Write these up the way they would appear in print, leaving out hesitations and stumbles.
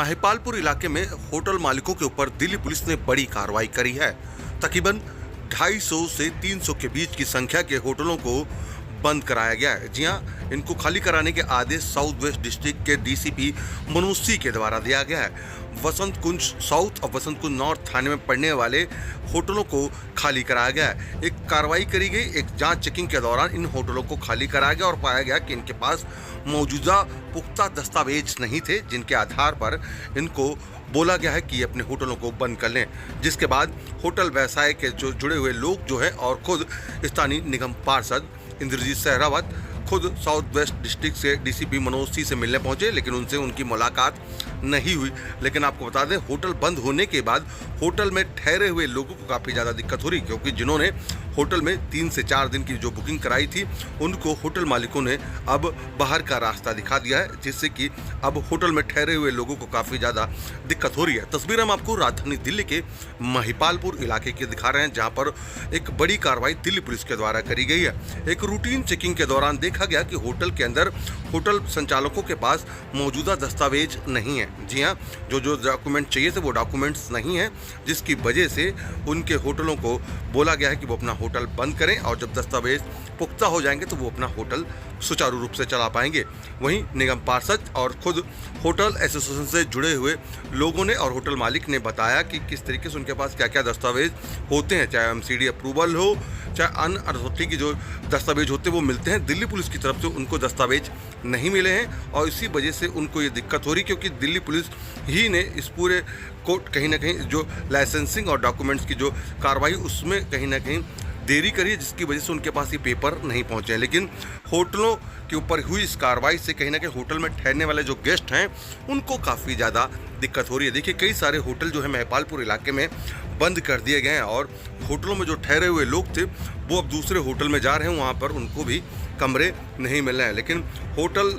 महिपालपुर इलाके में होटल मालिकों के ऊपर दिल्ली पुलिस ने बड़ी कार्रवाई करी है। तकरीबन 250 से 300 के बीच की संख्या के होटलों को बंद कराया गया है। जी हां, इनको खाली कराने के आदेश साउथ वेस्ट डिस्ट्रिक्ट के डीसीपी मनोज सिंह के द्वारा दिया गया है। वसंत कुंज साउथ और वसंत कुंज नॉर्थ थाने में पड़ने वाले होटलों को खाली कराया गया है। एक कार्रवाई करी गई, एक जांच चेकिंग के दौरान इन होटलों को खाली कराया गया और पाया गया कि इनके पास मौजूदा पुख्ता दस्तावेज नहीं थे, जिनके आधार पर इनको बोला गया है कि अपने होटलों को बंद कर लें। जिसके बाद होटल व्यवसाय के जो जुड़े हुए लोग जो हैं और खुद स्थानीय निगम पार्षद इंद्रजीत सहरावत खुद साउथ वेस्ट डिस्ट्रिक्ट से डीसीपी मनोज सिंह से मिलने पहुंचे, लेकिन उनसे उनकी मुलाकात नहीं हुई। लेकिन आपको बता दें, होटल बंद होने के बाद होटल में ठहरे हुए लोगों को काफ़ी ज़्यादा दिक्कत हो रही, क्योंकि जिन्होंने होटल में 3 से 4 दिन की जो बुकिंग कराई थी उनको होटल मालिकों ने अब बाहर का रास्ता दिखा दिया है, जिससे कि अब होटल में ठहरे हुए लोगों को काफ़ी ज़्यादा दिक्कत हो रही है। तस्वीर हम आपको राजधानी दिल्ली के महिपालपुर इलाके की दिखा रहे हैं, जहाँ पर एक बड़ी कार्रवाई दिल्ली पुलिस के द्वारा करी गई है। एक रूटीन चेकिंग के दौरान देखा गया कि होटल के अंदर होटल संचालकों के पास मौजूदा दस्तावेज नहीं है। जी हाँ, जो डॉक्यूमेंट चाहिए थे वो डॉक्यूमेंट्स नहीं है, जिसकी वजह से उनके होटलों को बोला गया है कि वो अपना होटल बंद करें और जब दस्तावेज पुख्ता हो जाएंगे तो वो अपना होटल सुचारू रूप से चला पाएंगे। वहीं निगम पार्षद और खुद होटल एसोसिएशन से जुड़े हुए लोगों ने और होटल मालिक ने बताया कि किस तरीके से उनके पास क्या क्या दस्तावेज होते हैं, चाहे एमसीडी अप्रूवल हो, चाहे अन्य अथॉरिटी की जो दस्तावेज होते हैं वो मिलते हैं। दिल्ली पुलिस की तरफ से उनको दस्तावेज नहीं मिले हैं और इसी वजह से उनको ये दिक्कत हो रही, क्योंकि दिल्ली पुलिस ही ने इस पूरे को कहीं ना कहीं जो लाइसेंसिंग और डॉक्यूमेंट्स की जो कार्रवाई उसमें कहीं ना कहीं देरी करी है, जिसकी वजह से उनके पास ये पेपर नहीं पहुंचे हैं। लेकिन होटलों के ऊपर हुई इस कार्रवाई से कहीं ना कहीं होटल में ठहरने वाले जो गेस्ट हैं उनको काफ़ी ज़्यादा दिक्कत हो रही है। देखिए, कई सारे होटल जो है महिपालपुर इलाके में बंद कर दिए गए हैं और होटलों में जो ठहरे हुए लोग थे वो अब दूसरे होटल में जा रहे हैं, वहाँ पर उनको भी कमरे नहीं मिल रहे हैं। लेकिन होटल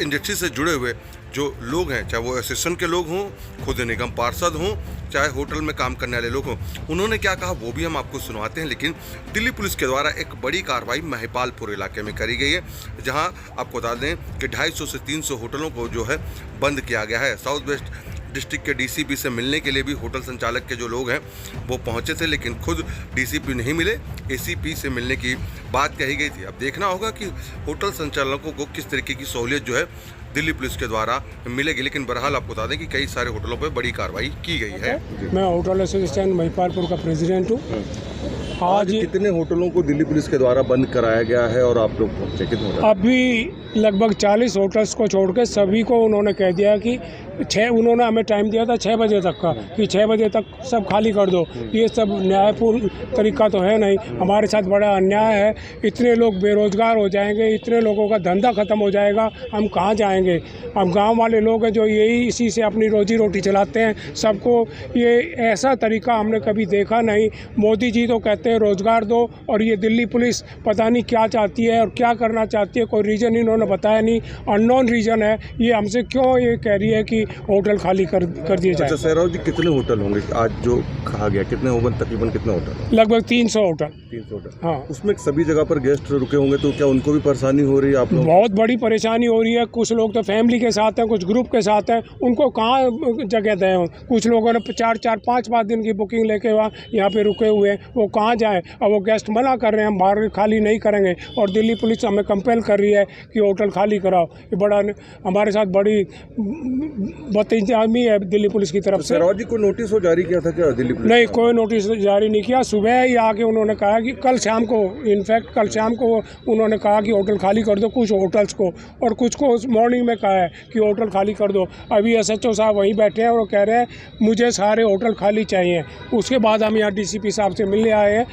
इंडस्ट्री से जुड़े हुए जो लोग हैं, चाहे वो एसोसिएशन के लोग हों, खुद निगम पार्षद हों, चाहे होटल में काम करने वाले लोग हों, उन्होंने क्या कहा वो भी हम आपको सुनवाते हैं। लेकिन दिल्ली पुलिस के द्वारा एक बड़ी कार्रवाई महिपालपुर इलाके में करी गई है, जहां आपको बता दें कि 250 से 300 होटलों को जो है बंद किया गया है। साउथ वेस्ट डिस्ट्रिक्ट के डीसीपी से मिलने के लिए भी होटल संचालक के जो लोग हैं वो पहुंचे थे, लेकिन खुद डीसीपी नहीं मिले, एसीपी से मिलने की बात कही गई थी। अब देखना होगा कि होटल संचालकों को किस तरीके की सहूलियत जो है दिल्ली पुलिस के द्वारा मिलेगी। लेकिन बहरहाल आपको बता दें कि कई सारे होटलों पर बड़ी कार्रवाई की गई है। मैं होटल एसोसिएशन महिपालपुर का प्रेसिडेंट हूँ। आज कितने होटलों को दिल्ली पुलिस के द्वारा बंद कराया गया है और आप लोग पहुंचे कितने होटल? अभी लगभग 40 होटल्स को छोड़ के सभी को उन्होंने कह दिया कि उन्होंने हमें टाइम दिया था 6 बजे तक का, कि 6 बजे तक सब खाली कर दो। ये सब न्यायपूर्ण तरीका तो है नहीं, हमारे साथ बड़ा अन्याय है। इतने लोग बेरोजगार हो जाएंगे, इतने लोगों का धंधा ख़त्म हो जाएगा, हम कहाँ जाएंगे? हम गांव वाले लोग हैं जो यही इसी से अपनी रोजी रोटी चलाते हैं। सबको ये ऐसा तरीका हमने कभी देखा नहीं। मोदी जी तो कहते हैं रोज़गार दो, और ये दिल्ली पुलिस पता नहीं क्या चाहती है और क्या करना चाहती है, कोई रीज़न इन्होंने बताया नहीं, अननोन रीज़न है। ये हमसे क्यों ये कह रही है कि होटल खाली कर दिए जाए। अच्छा सहराव जी, कितने होटल होंगे आज जो कहा गया? कितने होंगे तकरीबन? कितने होटल? लगभग 300 होटल। 300 होटल, हाँ। उसमें सभी जगह पर गेस्ट रुके होंगे, तो क्या उनको भी परेशानी हो रही है? आप लोग बहुत बड़ी परेशानी हो रही है। कुछ लोग तो फैमिली के साथ हैं, कुछ ग्रुप के साथ हैं, उनको कहाँ जगह दें? कुछ लोगों ने 4-4, 5-5 दिन की बुकिंग लेके यहाँ पे रुके हुए हैं, वो कहाँ जाएँ? अब वो गेस्ट मना कर रहे हैं, हम बाहर खाली नहीं करेंगे, और दिल्ली पुलिस हमें कंपेल कर रही है कि होटल खाली कराओ। ये बड़ा हमारे साथ बड़ी बदतमीजी है दिल्ली पुलिस की तरफ से। सहराव जी को नोटिस जारी किया था क्या दिल्ली पुलिस? नहीं, कोई नोटिस जारी नहीं किया। सुबह ही आके उन्होंने कहा कि कल शाम को, इनफैक्ट कल शाम को उन्होंने कहा कि होटल खाली कर दो कुछ होटल्स को, और कुछ को मॉर्निंग में कहा है कि होटल खाली कर दो। अभी एसएचओ साहब वहीं बैठे हैं और वो कह रहे हैं मुझे सारे होटल खाली चाहिए। उसके बाद हम यहाँ डीसीपी साहब से मिलने आए हैं।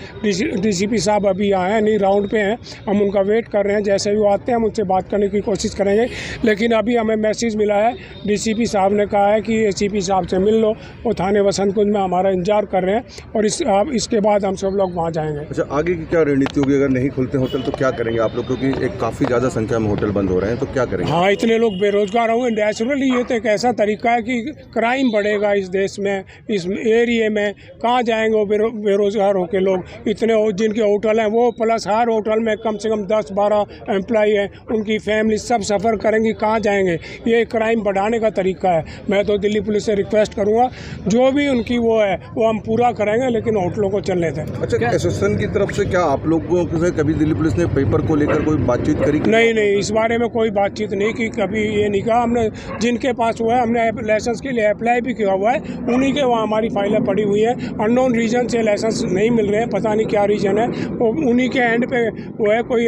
डीसीपी साहब अभी आए हैं नहीं, राउंड पे हैं, हम उनका वेट कर रहे हैं। जैसे भी वो आते हैं हम उनसे बात करने की कोशिश करेंगे। लेकिन अभी हमें मैसेज मिला है, डीसीपी साहब ने कहा है कि एसीपी साहब से मिल लो, वो थाने वसंत कुंज में हमारा इंतजार कर रहे हैं, और इसके बाद हम सब लोग वहाँ जाएंगे। अच्छा, आगे की क्या रणनीति होगी? अगर नहीं खुलते होटल तो क्या करेंगे आप लोग, क्योंकि एक काफ़ी ज़्यादा संख्या में होटल बंद हो रहे हैं, तो क्या करेंगे? हाँ, इतने लोग बेरोजगार होंगे नेचुरली। ये तो एक ऐसा तरीका है कि क्राइम बढ़ेगा इस देश में, इस एरिए में। कहाँ जाएंगे वो बेरोजगार होकर लोग? इतने जिनके होटल हैं वो, प्लस हर होटल में कम से कम 10-12 एम्प्लॉई हैं, उनकी उनकी फैमिली सब सफ़र करेंगी, कहाँ जाएंगे। ये क्राइम बढ़ाने का तरीका है। मैं तो दिल्ली पुलिस से रिक्वेस्ट करूँगा, जो भी उनकी वो है वो हम पूरा करेंगे, लेकिन होटलों को चलने दें। अच्छा, एसोसिएशन की तरफ से क्या आप लोगों से कभी दिल्ली पुलिस ने पेपर को लेकर कोई बातचीत करी? नहीं, इस बारे में कोई बातचीत नहीं की, कभी ये नहीं कहा। हमने जिनके पास हुआ है, हमने लाइसेंस के लिए अप्लाई भी किया हुआ है, उन्हीं के वहाँ हमारी फाइलें पड़ी हुई हैं। अननोन रीजन से लाइसेंस नहीं मिल रहे हैं, पता नहीं क्या रीज़न है। वो उन्हीं के एंड पे वो है, कोई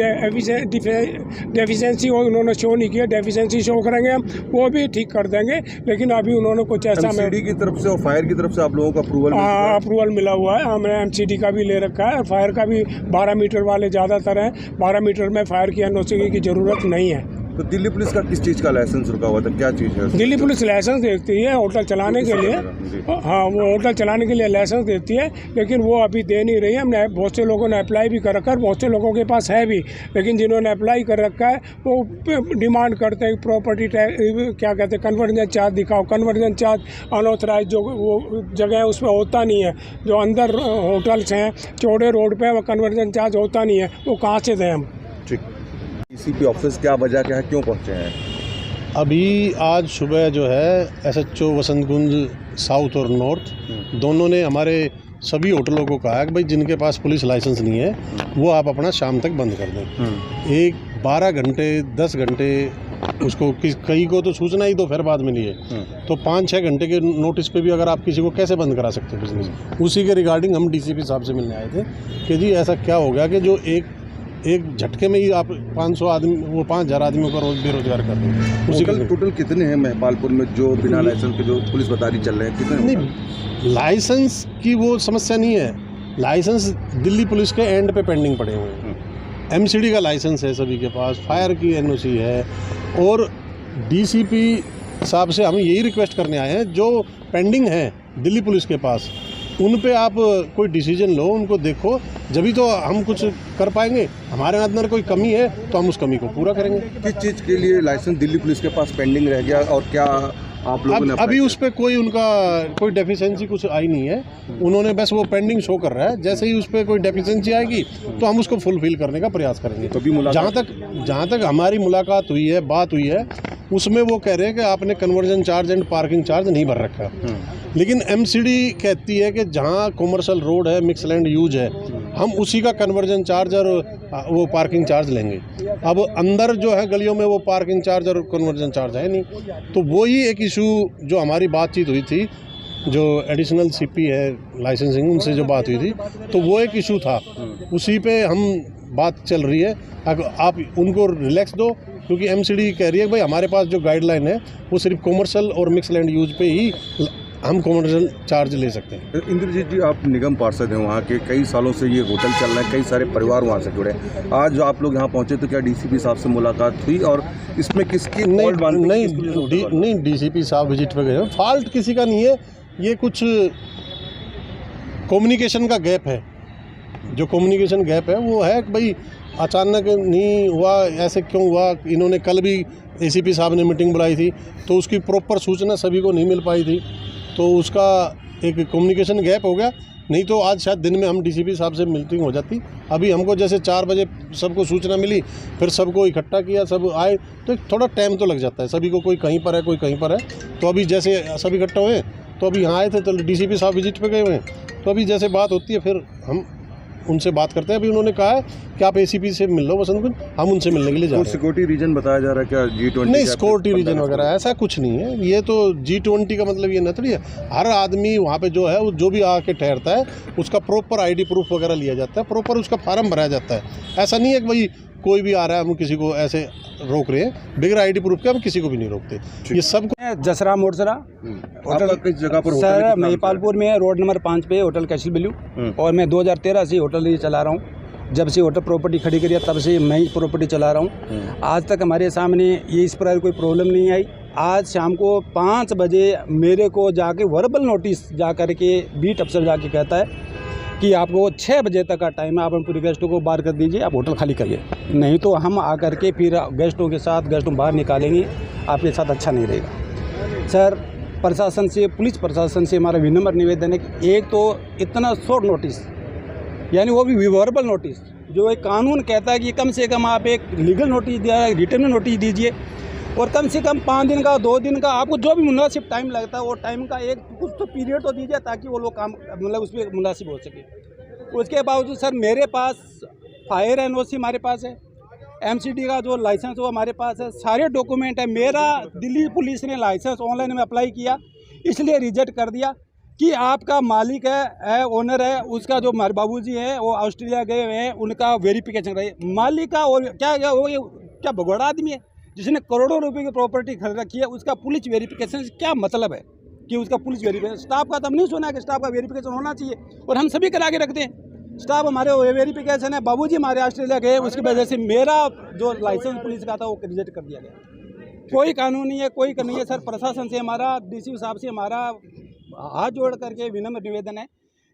डेफिशिएंसी हो उन्होंने शो नहीं किया। डेफिशिएंसी शो करेंगे हम, वो भी ठीक कर देंगे, लेकिन अभी उन्होंने कुछ ऐसा एमसीडी की तरफ से और फायर की तरफ से आप लोगों का अप्रूवल मिला हुआ है। हमने एमसीडी का भी ले रखा है, फायर का भी। 12 मीटर वाले ज़्यादातर हैं, 12 मीटर में फायर की एनओसी की ज़रूरत नहीं है। तो दिल्ली पुलिस का किस चीज़ का लाइसेंस रुका हुआ था, क्या चीज़ है? दिल्ली पुलिस लाइसेंस देती है होटल चलाने के लिए। हाँ, वो होटल चलाने के लिए लाइसेंस देती है, लेकिन वो अभी दे नहीं रही है। हमने बहुत से लोगों ने अप्लाई भी कर रखा है, बहुत से लोगों के पास है भी, लेकिन जिन्होंने अप्लाई कर रखा है वो डिमांड करते हैं प्रॉपर्टी टैक्स, क्या कहते हैं, कन्वर्जन चार्ज दिखाओ। कन्वर्जन चार्ज अनऑथराइज जो वो जगह है उसमें होता नहीं है। जो अंदर होटल्स हैं चौड़े रोड पे, वो कन्वर्जन चार्ज होता नहीं है, वो कहाँ से दें हम। ठीक, डीसीपी ऑफिस क्या वजह क्या है, क्यों पहुंचे हैं? अभी आज सुबह जो है एसएचओ वसंत कुंज साउथ और नॉर्थ दोनों ने हमारे सभी होटलों को कहा कि भाई जिनके पास पुलिस लाइसेंस नहीं है वो आप अपना शाम तक बंद कर दें। एक 12 घंटे 10 घंटे उसको कई को तो सूचना ही दोपहर बाद मिली है, तो 5-6 घंटे के नोटिस पे भी अगर आप किसी को कैसे बंद करा सकते हो बिजनेस। उसी के रिगार्डिंग हम डीसीपी साहब से मिलने आए थे कि जी ऐसा क्या हो गया कि जो एक झटके में ही आप 500 आदमी, वो 5000 आदमियों का रोज बेरोजगार कर रहे हैं। उसी का टोटल कितने हैं महिपालपुर में जो बिना लाइसेंस के जो पुलिस बतारी चल रहे हैं, कितने? नहीं, लाइसेंस की वो समस्या नहीं है। लाइसेंस दिल्ली पुलिस के एंड पे पेंडिंग पड़े हुए हैं। एमसीडी का लाइसेंस है सभी के पास, फायर की एनओसी है, और डीसीपी साहब से हम यही रिक्वेस्ट करने आए हैं जो पेंडिंग है दिल्ली पुलिस के पास, उन पे आप कोई डिसीजन लो, उनको देखो, जभी तो हम कुछ कर पाएंगे। हमारे अंदर कोई कमी है तो हम उस कमी को पूरा करेंगे। किस चीज़ के लिए लाइसेंस दिल्ली पुलिस के पास पेंडिंग रह गया और क्या आप लोगों ने अभी उस पर कोई डेफिशिएंसी कुछ आई नहीं है। उन्होंने बस वो पेंडिंग शो कर रहा है, जैसे ही उस पर कोई डेफिशिएंसी आएगी तो हम उसको फुलफिल करने का प्रयास करेंगे। तो जहाँ तक हमारी मुलाकात हुई है, बात हुई है, उसमें वो कह रहे हैं कि आपने conversion charge and parking charge नहीं भर रखा। लेकिन एमसीडी कहती है कि जहाँ कॉमर्शियल रोड है, मिक्स लैंड यूज है, हम उसी का कन्वर्जन चार्ज और वो पार्किंग चार्ज लेंगे। अब अंदर जो है गलियों में वो पार्किंग चार्ज और कन्वर्जन चार्ज है नहीं, तो वही एक इशू जो हमारी बातचीत हुई थी, जो एडिशनल सीपी है लाइसेंसिंग, उनसे जो बात हुई थी, तो वो एक इशू था, उसी पे हम बात चल रही है। आप उनको रिलैक्स दो, क्योंकि एमसीडी कह रही है भाई हमारे पास जो गाइडलाइन है वो सिर्फ कॉमर्शियल और मिक्स लैंड यूज पे ही हम कॉमर्शियल चार्ज ले सकते हैं। इंद्रजीत जी, आप निगम पार्षद हैं वहाँ के, कई सालों से ये होटल चल रहा है, कई सारे परिवार वहाँ से जुड़े। आज जो आप लोग यहाँ पहुँचे तो क्या डीसीपी साहब से मुलाकात हुई और इसमें किसकी? नहीं, डीसीपी साहब विजिट पे गए, फॉल्ट किसी का नहीं है, ये कुछ कम्युनिकेशन का गैप है। जो कम्युनिकेशन गैप है वो है कि भाई अचानक नहीं हुआ, ऐसे क्यों हुआ। इन्होंने कल भी एसीपी साहब ने मीटिंग बुलाई थी, तो उसकी प्रॉपर सूचना सभी को नहीं मिल पाई थी, तो उसका एक कम्युनिकेशन गैप हो गया। नहीं तो आज शायद दिन में हम डीसीपी साहब से मीटिंग हो जाती। अभी हमको जैसे 4 बजे सबको सूचना मिली, फिर सबको इकट्ठा किया, सब आए, तो थोड़ा टाइम तो लग जाता है सभी को, कोई कहीं पर है कोई कहीं पर है। तो अभी जैसे सब इकट्ठा हुए तो अभी यहाँ आए थे, तो डीसीपी साहब विजिट पे गए हुए हैं, तो अभी जैसे बात होती है फिर हम उनसे बात करते हैं। अभी उन्होंने कहा है कि आप एसीपी से मिल लो वसंत कुंज, हम उनसे मिलने के लिए जा रहे हैं। सिक्योरिटी रीजन बताया जा रहा है क्या? G20 नहीं, सिक्योरिटी रीजन वगैरह ऐसा कुछ नहीं है। ये तो G20 का मतलब ये न थोड़ी है। हर आदमी वहाँ पे जो है वो जो भी आके ठहरता है उसका प्रॉपर आईडी प्रूफ वगैरह लिया जाता है, प्रॉपर उसका फार्म भराया जाता है। ऐसा नहीं है कि भाई कोई भी आ रहा है हम किसी को ऐसे रोक रहे हैं, बिगर आईडी प्रूफ के हम किसी को भी नहीं रोकते। ये सब जसरा मोटसरा होटल किस जगह पर? सर महिपालपुर में रोड नंबर 5 पे होटल कैसल ब्लू, और मैं 2013 से होटल ही चला रहा हूँ। जब से होटल प्रॉपर्टी खड़ी करी है तब से मैं ही प्रॉपर्टी चला रहा हूँ। आज तक हमारे सामने ये इस प्रकार कोई प्रॉब्लम नहीं आई। आज शाम को 5 बजे मेरे को जाके वर्बल नोटिस जा कर के बीट अफसर जाके कहता है कि आपको 6 बजे तक का टाइम है, आप हम पूरे गेस्टों को बाहर कर दीजिए, आप होटल खाली करिए, नहीं तो हम आकर के फिर गेस्टों के साथ गेस्टों बाहर निकालेंगे, आपके साथ अच्छा नहीं रहेगा। सर प्रशासन से, पुलिस प्रशासन से हमारा विनम्र निवेदन है कि एक तो इतना शॉर्ट नोटिस, यानी वो भी वर्बल नोटिस, जो एक कानून कहता है कि कम से कम आप एक लीगल नोटिस दिया, रिटर्न नोटिस दीजिए और कम से कम 5 दिन का 2 दिन का आपको जो भी मुनासिब टाइम लगता है वो टाइम का एक कुछ तो पीरियड तो दीजिए ताकि वो लोग काम मतलब उस पर मुनासिब हो सके। उसके बावजूद सर मेरे पास फायर एनओसी हमारे पास है, एमसीडी का जो लाइसेंस वो हमारे पास है, सारे डॉक्यूमेंट है। मेरा दिल्ली पुलिस ने लाइसेंस ऑनलाइन में अप्लाई किया, इसलिए रिजेक्ट कर दिया कि आपका मालिक है ओनर है, उसका जो हमारे बाबूजी हैं वो ऑस्ट्रेलिया गए हुए हैं, उनका वेरिफिकेशन रहे मालिक का। और क्या भगोड़ा आदमी है जिसने करोड़ों रुपए की प्रॉपर्टी खरीद रखी है, उसका पुलिस वेरिफिकेशन से क्या मतलब है कि उसका पुलिस वेरिफिकेशन। स्टाफ का तो हम नहीं सुना है कि स्टाफ का वेरिफिकेशन होना चाहिए और हम सभी करा के रखते हैं। स्टाफ हमारे वेरिफिकेशन है, बाबूजी हमारे ऑस्ट्रेलिया गए, उसकी वजह से मेरा जो लाइसेंस पुलिस का था वो रिजेक्ट कर दिया गया। कोई कानून नहीं है, कोई नहीं है सर। प्रशासन से हमारा, डीसी साहब से हमारा हाथ जोड़ करके विनम्र निवेदन है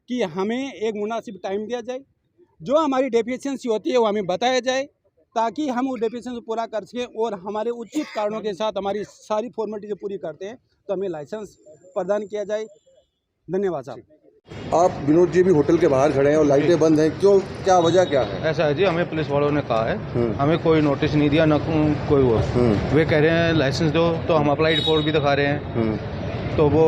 कि हमें एक मुनासिब टाइम दिया जाए, जो हमारी डेफिशिएंसी होती है वो हमें बताया जाए ताकि हम उस डेफिशिएंसी पूरा कर सकें और हमारे उचित कारणों के साथ हमारी सारी फॉर्मेलिटी जो पूरी करते हैं तो हमें लाइसेंस प्रदान किया जाए। धन्यवाद साहब। आप विनोद जी भी होटल के बाहर खड़े हैं और लाइटें बंद हैं, क्यों, क्या वजह क्या है? ऐसा है जी, हमें पुलिस वालों ने कहा है, हमें कोई नोटिस नहीं दिया, न कोई वो। वे कह रहे हैं लाइसेंस दो, तो हम अप्लाइड फॉर भी दिखा रहे हैं, तो वो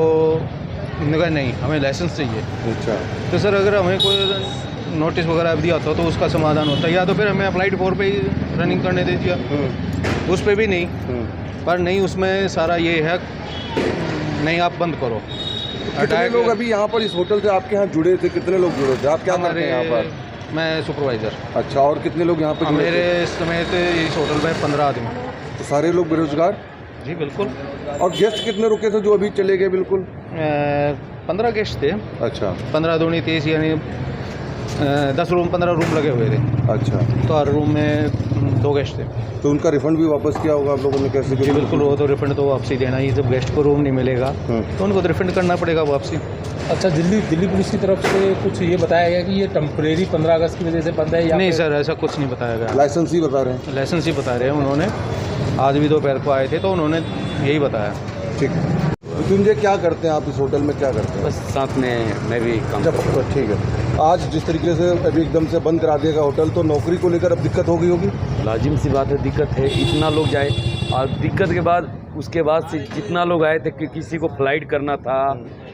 कहा नहीं हमें लाइसेंस चाहिए। अच्छा, तो सर अगर हमें कोई नोटिस वगैरह दिया होता तो उसका समाधान होता, या तो फिर हमें अप्लाइड फॉर पे ही रनिंग करने दे दिया, उस पर भी नहीं। पर नहीं, उसमें सारा ये है नहीं आप बंद करो। कितने लोग अभी यहाँ पर इस होटल से आपके यहाँ जुड़े थे? कितने लोग जुड़े थे? आप क्या करते हैं यहाँ पर? मैं सुपरवाइज़र। अच्छा, और कितने लोग यहाँ पर? मेरे समेत इस होटल में 15 आदमी। तो सारे लोग बेरोजगार? जी बिल्कुल। और गेस्ट कितने रुके थे जो अभी चले गए? बिल्कुल 15 गेस्ट थे। अच्छा, 15 दूनी 30 यानी 10 रूम, 15 रूम लगे हुए थे। अच्छा, तो हर रूम में 2 गेस्ट थे। तो उनका रिफंड भी वापस किया होगा आप लोगों ने? कैसे? जी बिल्कुल, वो तो रिफंड तो वापसी देना ही, जब गेस्ट को रूम नहीं मिलेगा तो उनको तो रिफंड करना पड़ेगा वापसी। अच्छा, दिल्ली पुलिस की तरफ से कुछ ये बताया गया कि ये टेम्परेरी 15 अगस्त की वजह से बंद है या नहीं सर, ऐसा कुछ नहीं बताया गया। लाइसेंस ही बता रहे हैं? लाइसेंस ही बता रहे हैं उन्होंने। आज भी दोपहर को आए थे तो उन्होंने यही बताया। ठीक। मृत्युंजय, क्या करते हैं आप इस होटल में, क्या करते हैं? बस साथ में मैं भी काम जब ठीक है। आज जिस तरीके से अभी एकदम से बंद करा दिया होटल, तो नौकरी को लेकर अब दिक्कत हो गई होगी? लाजिम सी बात है, दिक्कत है। इतना लोग जाए और दिक्कत के बाद उसके बाद से जितना लोग आए थे कि किसी को फ्लाइट करना था,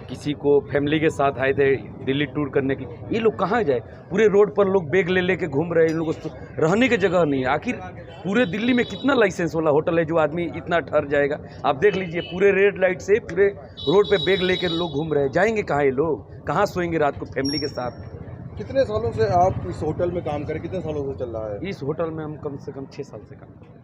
किसी को फैमिली के साथ आए थे दिल्ली टूर करने की, ये लोग कहाँ जाए? पूरे रोड पर लोग बैग ले लेके घूम रहे हैं, इन लोगों को रहने की जगह नहीं है। आखिर पूरे दिल्ली में कितना लाइसेंस वाला होटल है जो आदमी इतना ठहर जाएगा? आप देख लीजिए, पूरे रेड लाइट से पूरे रोड पे बैग लेकर लोग घूम रहे हैं। जाएंगे कहाँ ये लोग? कहाँ सोएंगे रात को फैमिली के साथ? कितने सालों से आप इस होटल में काम करें? कितने सालों से चल रहा है इस होटल में हम कम से कम 6 साल से काम करते हैं।